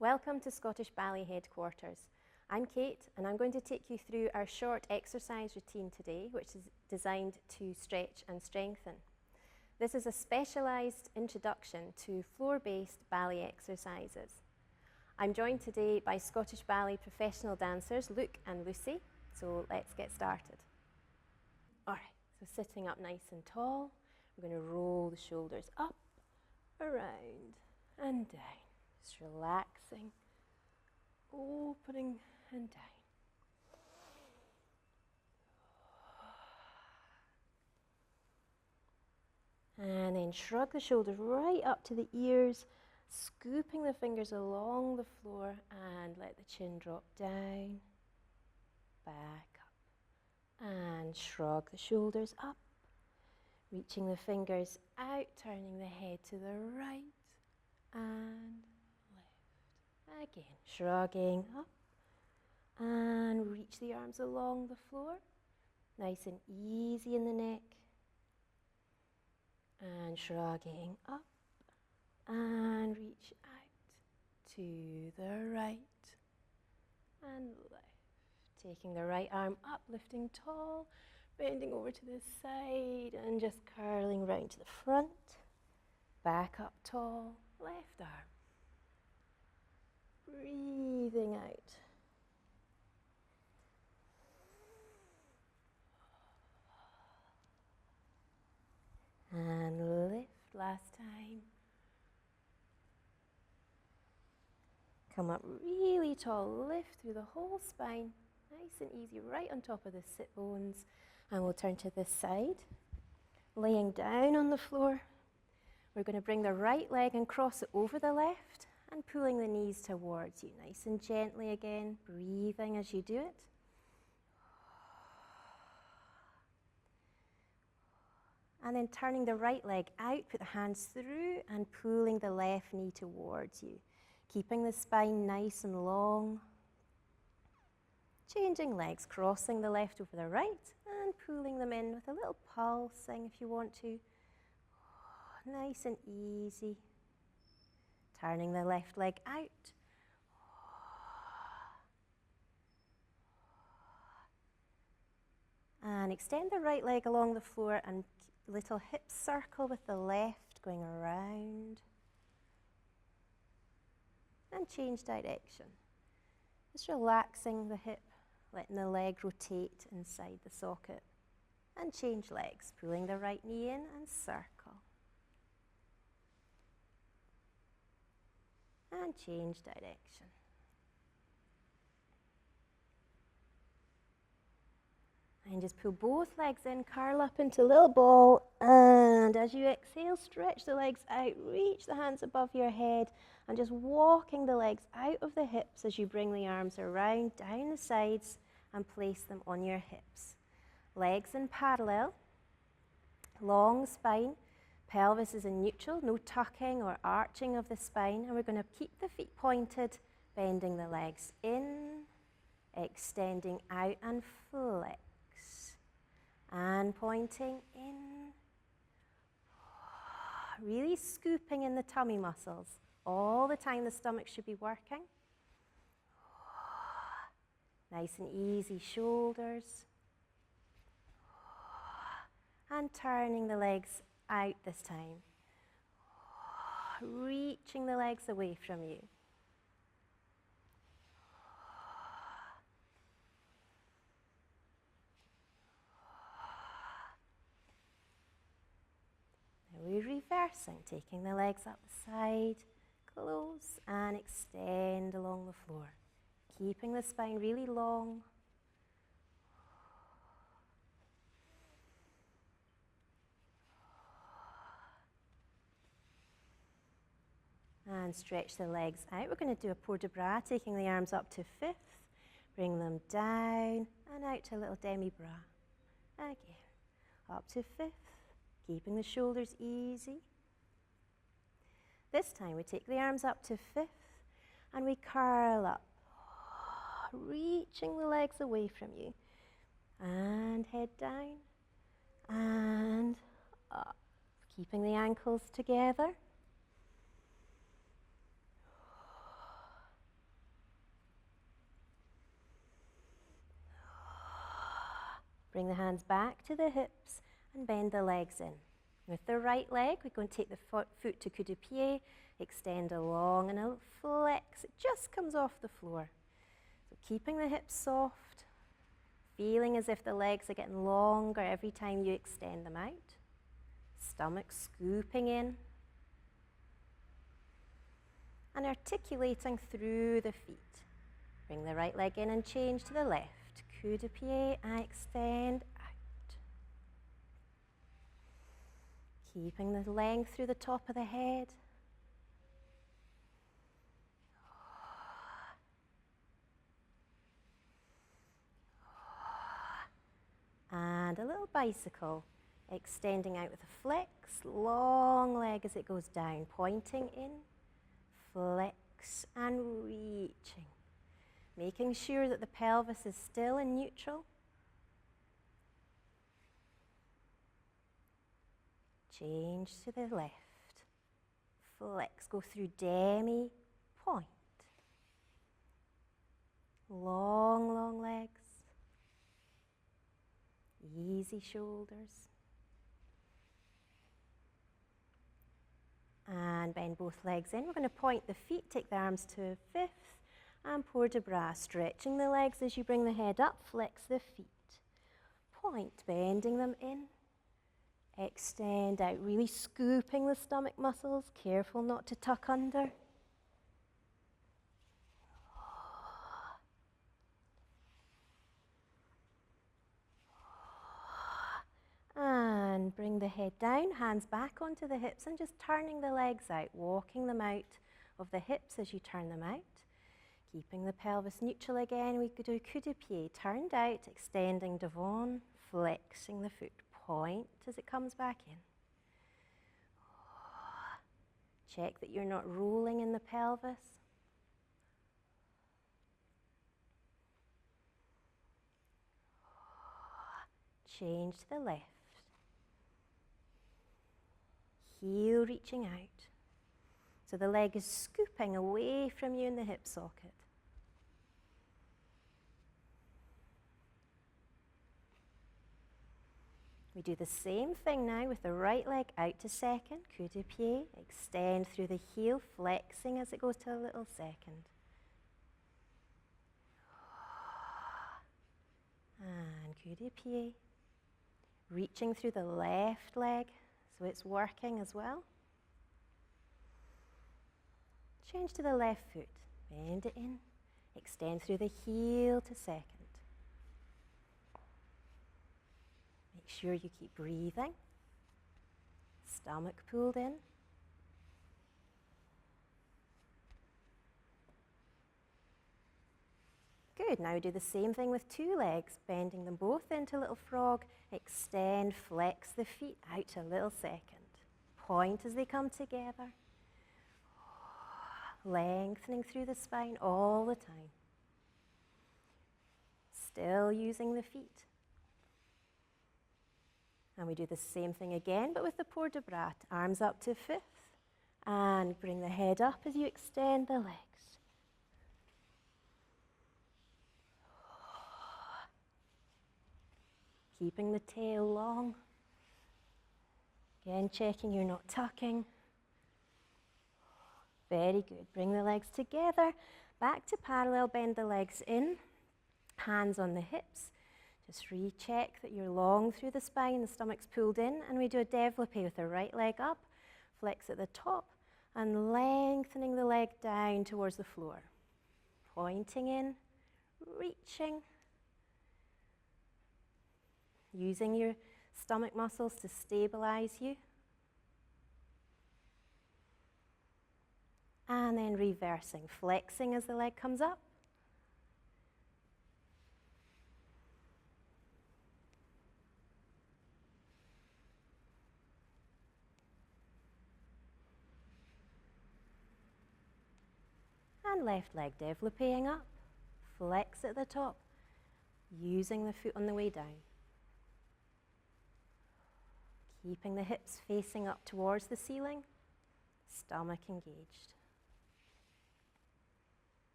Welcome to Scottish Ballet Headquarters. I'm Kate and I'm going to take you through our short exercise routine today, which is designed to stretch and strengthen. This is a specialised introduction to floor-based ballet exercises. I'm joined today by Scottish Ballet professional dancers Luke and Lucy, so let's get started. Alright, so sitting up nice and tall, we're going to roll the shoulders up, around and down. Just relaxing, opening and down. And then shrug the shoulders right up to the ears, scooping the fingers along the floor and let the chin drop down, back up. And shrug the shoulders up, reaching the fingers out, turning the head to the right and left. Again, shrugging up and reach the arms along the floor, nice and easy in the neck. And shrugging up and reach out to the right and left. Taking the right arm up, lifting tall, bending over to the side and just curling round to the front. Back up tall, left arm. Breathing out. And lift last time. Come up really tall, lift through the whole spine, nice and easy, right on top of the sit bones. And we'll turn to this side. Laying down on the floor, we're going to bring the right leg and cross it over the left and pulling the knees towards you, nice and gently again, breathing as you do it. And then turning the right leg out, put the hands through and pulling the left knee towards you. Keeping the spine nice and long. Changing legs, crossing the left over the right and pulling them in with a little pulsing if you want to. Nice and easy. Turning the left leg out. And extend the right leg along the floor and little hip circle with the left going around. And change direction. Just relaxing the hip, letting the leg rotate inside the socket. And change legs, pulling the right knee in and circle. And change direction. And just pull both legs in, curl up into a little ball, and as you exhale, stretch the legs out, reach the hands above your head, and just walking the legs out of the hips as you bring the arms around, down the sides, and place them on your hips. Legs in parallel, long spine, pelvis is in neutral, no tucking or arching of the spine, and we're going to keep the feet pointed, bending the legs in, extending out and flex. And pointing in, really scooping in the tummy muscles. All the time the stomach should be working. Nice and easy shoulders. And turning the legs out this time. Reaching the legs away from you. We're reversing, taking the legs up the side, close and extend along the floor. Keeping the spine really long. And stretch the legs out. We're going to do a port de bras, taking the arms up to fifth, bring them down and out to a little demi-bras. Again, up to fifth. Keeping the shoulders easy. This time we take the arms up to fifth and we curl up, reaching the legs away from you. And head down and up. Keeping the ankles together. Bring the hands back to the hips and bend the legs in. With the right leg, we're going to take the foot to coup de pied, extend along and a little flex. It just comes off the floor. So keeping the hips soft, feeling as if the legs are getting longer every time you extend them out. Stomach scooping in. And articulating through the feet. Bring the right leg in and change to the left. Coup de pied and extend out. Keeping the length through the top of the head. And a little bicycle, extending out with a flex, long leg as it goes down, pointing in, flex and reaching. Making sure that the pelvis is still in neutral. Change to the left. Flex, go through demi, point. Long, long legs. Easy shoulders. And bend both legs in. We're going to point the feet, take the arms to fifth, and port de bras, stretching the legs as you bring the head up, flex the feet. Point, bending them in. Extend out, really scooping the stomach muscles, careful not to tuck under. And bring the head down, hands back onto the hips and just turning the legs out, walking them out of the hips as you turn them out. Keeping the pelvis neutral again, we could do coup de pied, turned out, extending devant, flexing the foot, point as it comes back in. Check that you're not rolling in the pelvis. Change to the left. Heel reaching out. So the leg is scooping away from you in the hip socket. We do the same thing now with the right leg out to second, coup de pied, extend through the heel, flexing as it goes to a little second. And coup de pied, reaching through the left leg, so it's working as well. Change to the left foot, bend it in, extend through the heel to second. Make sure you keep breathing. Stomach pulled in. Good, now do the same thing with two legs, bending them both into little frog, extend, flex the feet out to a little second. Point as they come together. Lengthening through the spine all the time. Still using the feet. And we do the same thing again, but with the port de bras. Arms up to fifth, and bring the head up as you extend the legs. Keeping the tail long. Again, checking you're not tucking. Very good. Bring the legs together. Back to parallel, bend the legs in. Hands on the hips. Just recheck that you're long through the spine, the stomach's pulled in, and we do a développé with the right leg up, flex at the top, and lengthening the leg down towards the floor. Pointing in, reaching. Using your stomach muscles to stabilize you. And then reversing, flexing as the leg comes up. And left leg développéing up, flex at the top, using the foot on the way down. Keeping the hips facing up towards the ceiling, stomach engaged.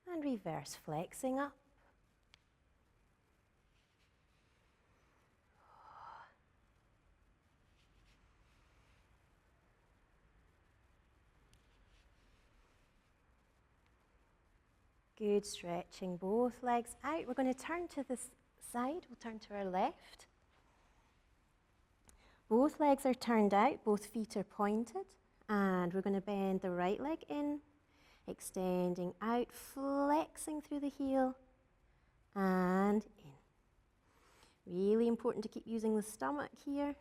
And reverse, flexing up. Good, stretching both legs out. We're going to turn to this side. We'll turn to our left. Both legs are turned out, both feet are pointed, and we're going to bend the right leg in, extending out, flexing through the heel, and in. Really important to keep using the stomach here.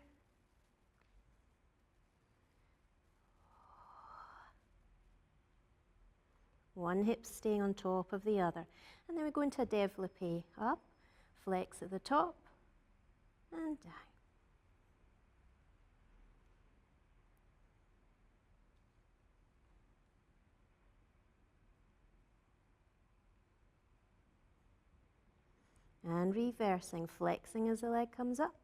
One hip staying on top of the other. And then we go into a développé. Up, flex at the top, and down. And reversing, flexing as the leg comes up.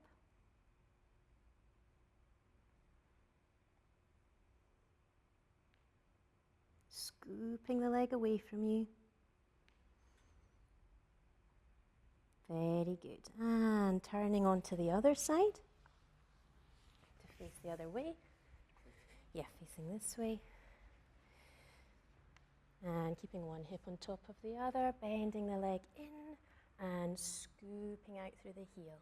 Scooping the leg away from you. Very good. And turning on to the other side. To face the other way. Yeah, facing this way. And keeping one hip on top of the other, bending the leg in and scooping out through the heel.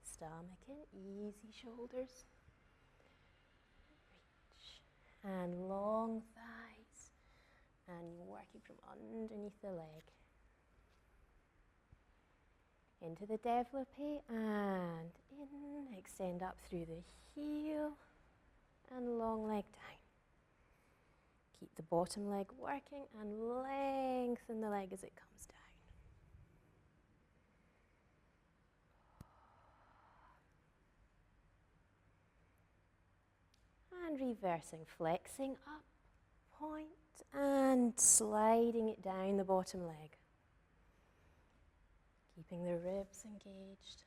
Stomach in, easy shoulders. Reach. And long thighs. And working from underneath the leg. Into the développé and in, extend up through the heel and long leg down. Keep the bottom leg working and lengthen the leg as it comes down. And reversing, flexing up, point, and sliding it down the bottom leg. Keeping the ribs engaged.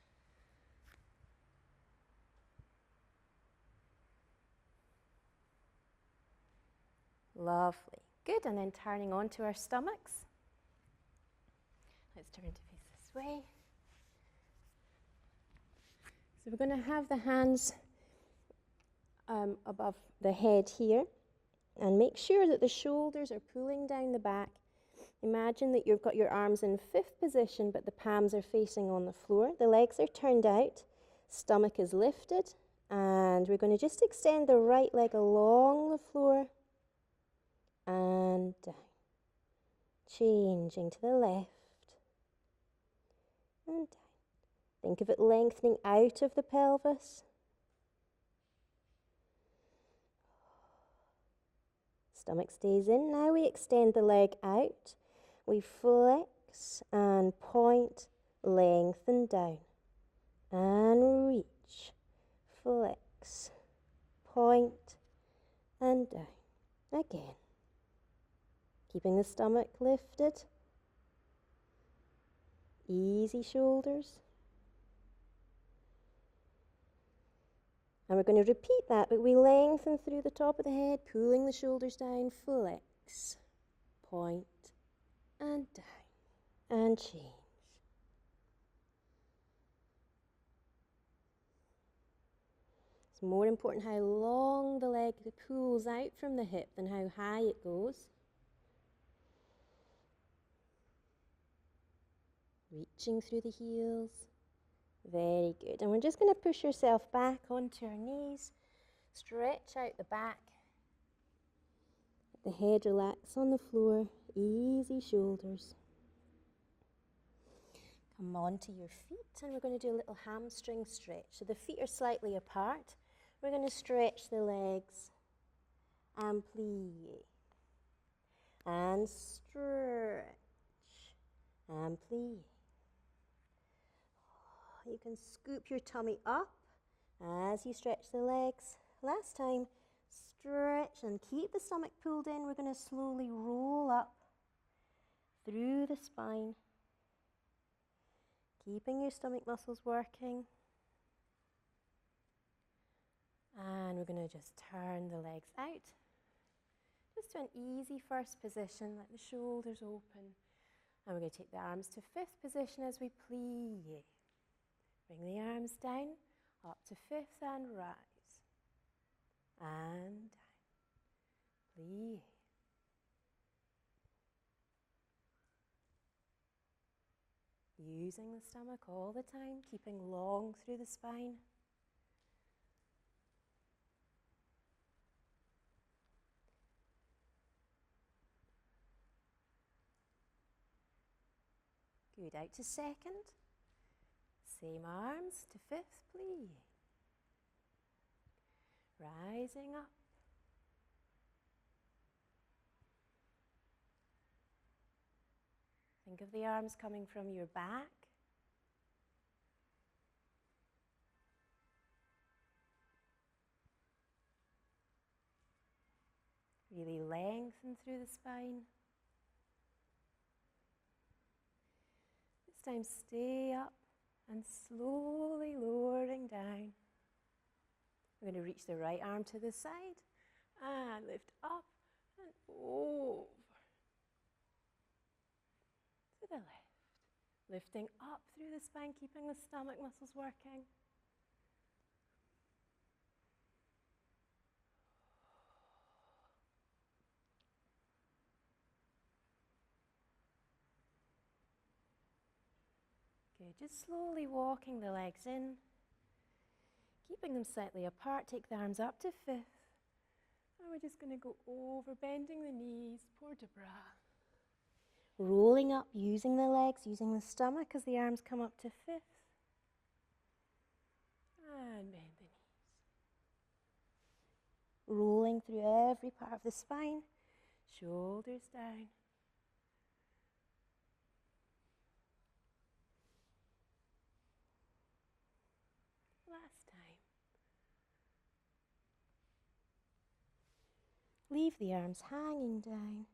Lovely. Good, and then turning onto our stomachs. Let's turn to face this way. So we're going to have the hands above the head here, and make sure that the shoulders are pulling down the back. Imagine that you've got your arms in fifth position, but the palms are facing on the floor. The legs are turned out, stomach is lifted, and we're going to just extend the right leg along the floor and down. Changing to the left and down. Think of it lengthening out of the pelvis. Stomach stays in. Now we extend the leg out. We flex and point, lengthen down. And reach, flex, point, and down. Again. Keeping the stomach lifted. Easy shoulders. And we're going to repeat that, but we lengthen through the top of the head, pulling the shoulders down, flex, point, and down, and change. It's more important how long the leg pulls out from the hip than how high it goes. Reaching through the heels. Very good. And we're just going to push yourself back onto your knees. Stretch out the back. Let the head relax on the floor. Easy shoulders. Come onto your feet, and we're going to do a little hamstring stretch. So the feet are slightly apart. We're going to stretch the legs and plie. And stretch and plie. You can scoop your tummy up as you stretch the legs. Last time, stretch and keep the stomach pulled in. We're going to slowly roll up through the spine, keeping your stomach muscles working. And we're going to just turn the legs out. Just to an easy first position, let the shoulders open. And we're going to take the arms to fifth position as we plie. Bring the arms down, up to fifth and rise. And down. Plie. using the stomach all the time, keeping long through the spine. Good, out to second. Same arms to fifth, please. Rising up. Think of the arms coming from your back. Really lengthen through the spine. This time stay up and slowly lowering down. We're going to reach the right arm to the side and lift up and over to the left. Lifting up through the spine, keeping the stomach muscles working. Good, just slowly walking the legs in, keeping them slightly apart. Take the arms up to fifth. And we're just going to go over, bending the knees, port de bras. Rolling up, using the legs, using the stomach as the arms come up to fifth. And bend the knees. Rolling through every part of the spine, shoulders down. Last time. Leave the arms hanging down.